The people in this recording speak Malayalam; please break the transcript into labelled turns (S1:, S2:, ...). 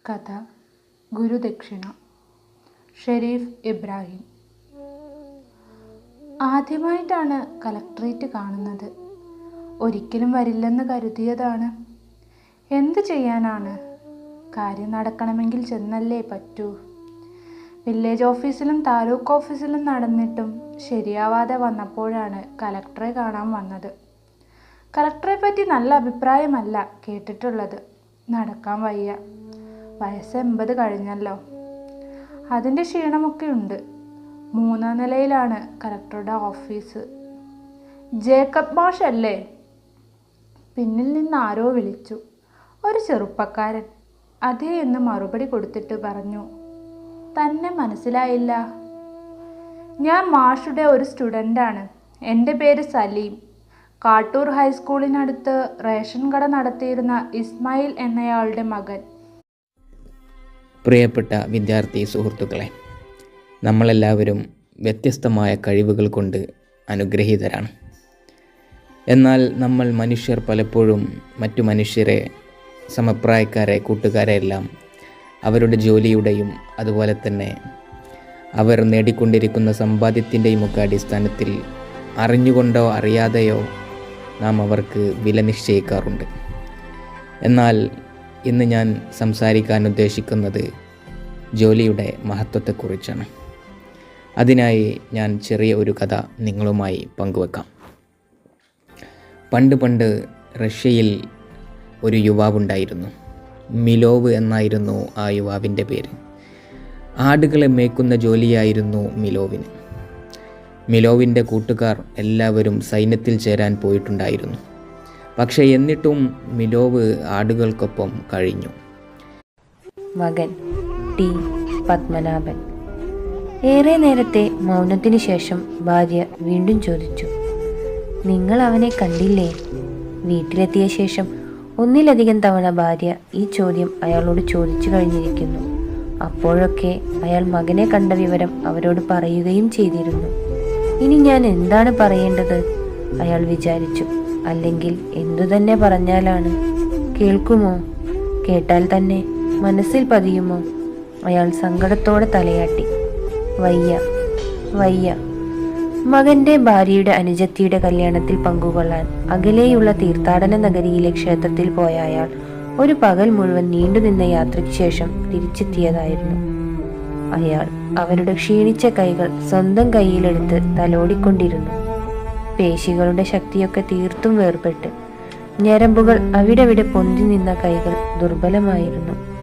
S1: കഥ ഗുരുദക്ഷിണ. ഷെരീഫ് ഇബ്രാഹിം. ആദ്യമായിട്ടാണ് കളക്ട്രേറ്റ് കാണുന്നത്. ഒരിക്കലും വരില്ലെന്ന് കരുതിയതാണ്. എന്തു ചെയ്യാനാണ്? കാര്യം നടക്കണമെങ്കിൽ ചെന്നല്ലേ പറ്റൂ. വില്ലേജ് ഓഫീസിലും താലൂക്ക് ഓഫീസിലും നടന്നിട്ടും ശരിയാവാതെ വന്നപ്പോഴാണ് കളക്ടറെ കാണാൻ വന്നത്. കളക്ടറെ പറ്റി നല്ല അഭിപ്രായമല്ല കേട്ടിട്ടുള്ളത്. നടക്കാൻ വയ്യ. വയസ്സ് 80 കഴിഞ്ഞല്ലോ. അതിൻ്റെ ക്ഷീണമൊക്കെ ഉണ്ട്. 3-ാം നിലയിലാണ് കളക്ടറുടെ ഓഫീസ്. ജേക്കബ് മാഷ് അല്ലേ? പിന്നിൽ നിന്ന് ആരോ വിളിച്ചു. ഒരു ചെറുപ്പക്കാരൻ അതേ എന്ന് മറുപടി കൊടുത്തിട്ട് പറഞ്ഞു, തന്നെ മനസ്സിലായില്ല. ഞാൻ മാഷുടെ ഒരു സ്റ്റുഡൻ്റാണ്. എൻ്റെ പേര് സലീം. കാട്ടൂർ ഹൈസ്കൂളിനടുത്ത് റേഷൻ കട നടത്തിയിരുന്ന ഇസ്മായിൽ എന്നയാളുടെ മകൻ.
S2: പ്രിയപ്പെട്ട വിദ്യാർത്ഥി സുഹൃത്തുക്കളെ, നമ്മളെല്ലാവരും വ്യത്യസ്തമായ കഴിവുകൾ കൊണ്ട് അനുഗ്രഹീതരാണ്. എന്നാൽ നമ്മൾ മനുഷ്യർ പലപ്പോഴും മറ്റു മനുഷ്യരെ, സമപ്രായക്കാരെ, കൂട്ടുകാരെ എല്ലാം അവരുടെ ജോലിയുടെയും അതുപോലെ തന്നെ അവർ നേടിക്കൊണ്ടിരിക്കുന്ന സമ്പാദ്യത്തിൻ്റെയും ഒക്കെ അടിസ്ഥാനത്തിൽ അറിഞ്ഞുകൊണ്ടോ അറിയാതെയോ നാം അവർക്ക് വില നിശ്ചയിക്കാറുണ്ട്. എന്നാൽ ഇന്ന് ഞാൻ സംസാരിക്കാൻ ഉദ്ദേശിക്കുന്നത് ജോലിയുടെ മഹത്വത്തെക്കുറിച്ചാണ്. അതിനായി ഞാൻ ചെറിയ ഒരു കഥ നിങ്ങളുമായി പങ്കുവെക്കാം. പണ്ട് റഷ്യയിൽ ഒരു യുവാവുണ്ടായിരുന്നു. മിലോവ് എന്നായിരുന്നു ആ യുവാവിൻ്റെ പേര്. ആടുകളെ മേയ്ക്കുന്ന ജോലിയായിരുന്നു മിലോവിന്. മിലോവിൻ്റെ കൂട്ടുകാർ എല്ലാവരും സൈന്യത്തിൽ ചേരാൻ പോയിട്ടുണ്ടായിരുന്നു. പക്ഷേ എന്നിട്ടും മിലോവ് ആടുകൾക്കൊപ്പം കഴിഞ്ഞു.
S3: മകൻ ടി പത്മനാഭൻ. ഏറെ നേരത്തെ മൗനത്തിന് ശേഷം ഭാര്യ വീണ്ടും ചോദിച്ചു, നിങ്ങൾ അവനെ കണ്ടില്ലേ? വീട്ടിലെത്തിയ ശേഷം ഒന്നിലധികം തവണ ഭാര്യ ഈ ചോദ്യം അയാളോട് ചോദിച്ചു കഴിഞ്ഞിരിക്കുന്നു. അപ്പോഴൊക്കെ അയാൾ മകനെ കണ്ട വിവരം അവരോട് പറയുകയും ചെയ്തിരുന്നു. ഇനി ഞാൻ എന്താണ് പറയേണ്ടത്? അയാൾ വിചാരിച്ചു. അല്ലെങ്കിൽ എന്തുതന്നെ പറഞ്ഞാലാണ്? കേൾക്കുമോ? കേട്ടാൽ തന്നെ മനസ്സിൽ പതിയുമോ? അയാൾ സങ്കടത്തോടെ തലയാട്ടി. വയ്യ. മകന്റെ ഭാര്യയുടെ അനുജത്തിയുടെ കല്യാണത്തിൽ പങ്കുകൊള്ളാൻ അകലെയുള്ള തീർത്ഥാടന നഗരിയിലെ ക്ഷേത്രത്തിൽ പോയ അയാൾ ഒരു പകൽ മുഴുവൻ നീണ്ടുനിന്ന യാത്രയ്ക്ക് ശേഷം തിരിച്ചെത്തിയതായിരുന്നു. അയാൾ അവരുടെ ക്ഷീണിച്ച കൈകൾ സ്വന്തം കൈയിലെടുത്ത് തലോടിക്കൊണ്ടിരുന്നു. പേശികളുടെ ശക്തിയൊക്കെ തീർത്തും വേർപെട്ട് ഞരമ്പുകൾ അവിടെവിടെ പൊന്തി നിന്ന കൈകൾ ദുർബലമായിരുന്നു.